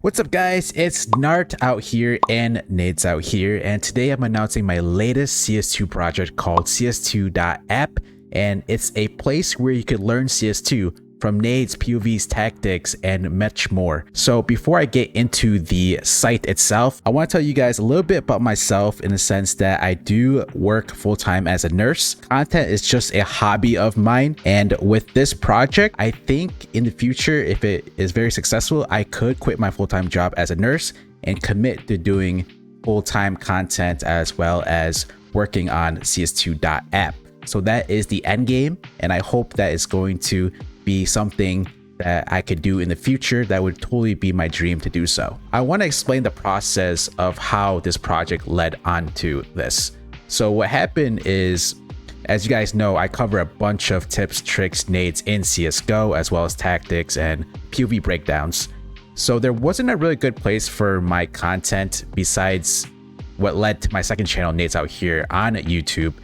What's up guys, it's Nart out here and Nades out here, and today I'm announcing my latest CS2 project called CS2.APP, and it's a place where you could learn CS2 from nades, POVs, tactics, and much more. So before I get into the site itself, I want to tell you guys a little bit about myself in the sense that I do work full-time as a nurse. Content is just a hobby of mine, and with this project, I think in the future, if it is very successful, I could quit my full-time job as a nurse and commit to doing full-time content as well as working on CS2.APP. So that is the end game, and I hope that it's going to be something that I could do in the future. That would totally be my dream to do so. I want to explain the process of how this project led onto this. So what happened is, as you guys know, I cover a bunch of tips, tricks, nades in CSGO, as well as tactics and POV breakdowns. So there wasn't a really good place for my content besides what led to my second channel, Nades Out Here, on YouTube,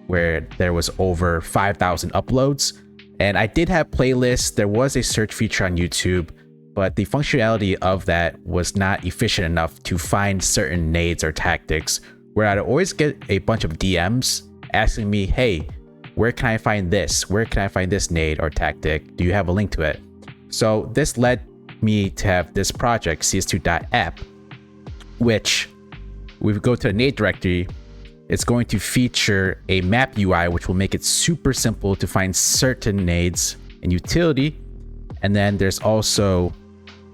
where there was over 5,000 uploads. And I did have playlists. There was a search feature on YouTube, but the functionality of that was not efficient enough to find certain nades or tactics, where I'd always get a bunch of DMs asking me, hey, where can I find this? Where can I find this nade or tactic? Do you have a link to it? So this led me to have this project, CS2.APP, which we would go to the nade directory. It's going to feature a map UI, which will make it super simple to find certain nades and utility. And then there's also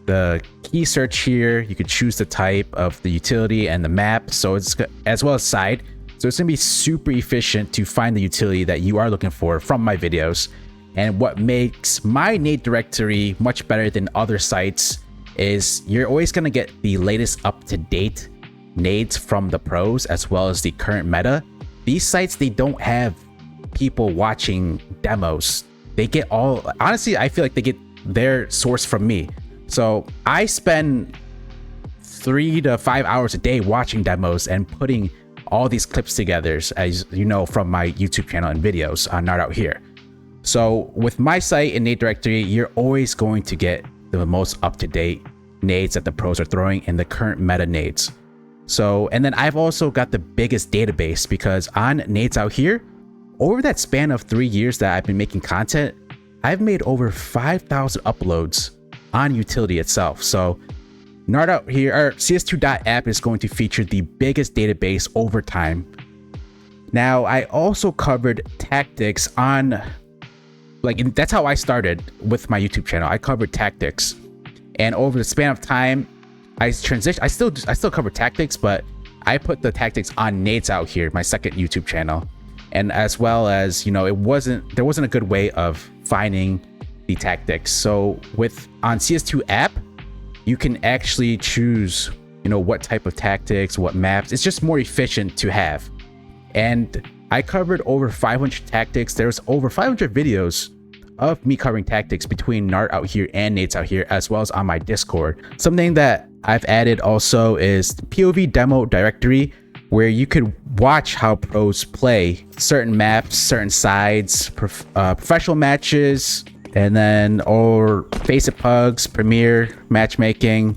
the key search here. You could choose the type of the utility and the map, so it's as well as side. So it's gonna be super efficient to find the utility that you are looking for from my videos. And what makes my nade directory much better than other sites is you're always gonna get the latest up-to-date nades from the pros as well as the current meta. These sites, they don't have people watching demos. They get all, honestly, I feel like they get their source from me. So I spend 3 to 5 hours a day watching demos and putting all these clips together, as you know, from my YouTube channel and videos on NartOutHere. So with my site and nade directory, you're always going to get the most up-to-date nades that the pros are throwing in the current meta nades. So, and then I've also got the biggest database, because on Nades Out Here, over that span of 3 years that I've been making content, I've made over 5,000 uploads on utility itself. So NartOutHere, or CS2.APP, is going to feature the biggest database over time. Now, I also covered tactics on, that's how I started with my YouTube channel. I covered tactics, and over the span of time, I transitioned. I still cover tactics, but I put the tactics on Nades Out Here, my second YouTube channel. And as well as, there wasn't a good way of finding the tactics. So on CS2.APP, you can actually choose, what type of tactics, what maps. It's just more efficient to have. And I covered over 500 tactics. There's over 500 videos of me covering tactics between Nart Out Here and Nades Out Here, as well as on my Discord. Something that I've added also is the POV demo directory, where you could watch how pros play certain maps, certain sides, professional matches, and then or face it pugs, premier matchmaking.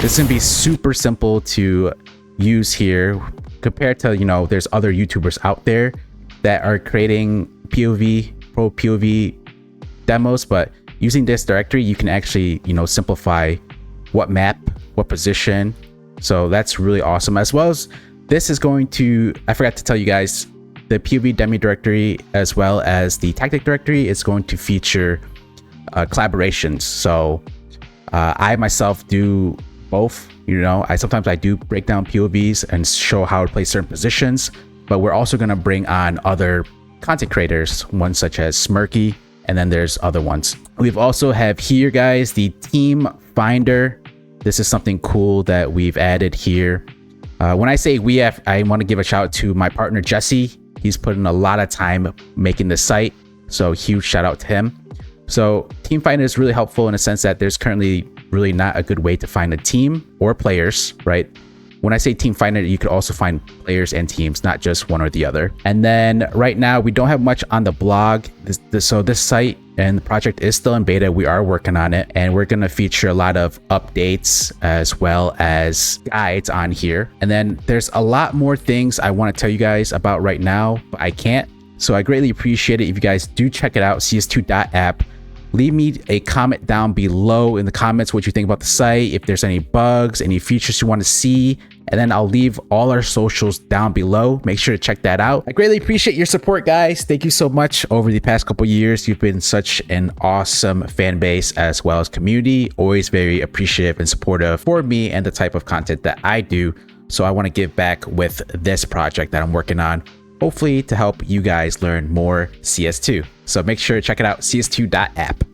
This can be super simple to use here compared to, there's other YouTubers out there that are creating pro POV demos, but using this directory, you can actually, simplify what map, what position. So that's really awesome. As well as this is going to, I forgot to tell you guys, the POV demo directory as well as the tactic directory is going to feature collaborations. So I myself do both. Sometimes I do break down POVs and show how to play certain positions, but we're also going to bring on other content creators, ones such as Smirky, and then there's other ones. We've also have here, guys, the team finder. This is something cool that we've added here. When I say I want to give a shout out to my partner, Jesse. He's put in a lot of time making this site, so huge shout out to him. So team finder is really helpful in a sense that there's currently really not a good way to find a team or players, right? When I say team finder, you could also find players and teams, not just one or the other. And then right now we don't have much on the blog. So this site and the project is still in beta. We are working on it, and we're going to feature a lot of updates as well as guides on here. And then there's a lot more things I want to tell you guys about right now, but I can't. So I greatly appreciate it if you guys do check it out, CS2.app. Leave me a comment down below in the comments what you think about the site, if there's any bugs, any features you want to see, and then I'll leave all our socials down below. Make sure to check that out. I greatly appreciate your support, guys. Thank you so much over the past couple years. You've been such an awesome fan base as well as community. Always very appreciative and supportive for me and the type of content that I do. So I want to give back with this project that I'm working on, hopefully to help you guys learn more CS2. So make sure to check it out, CS2.app.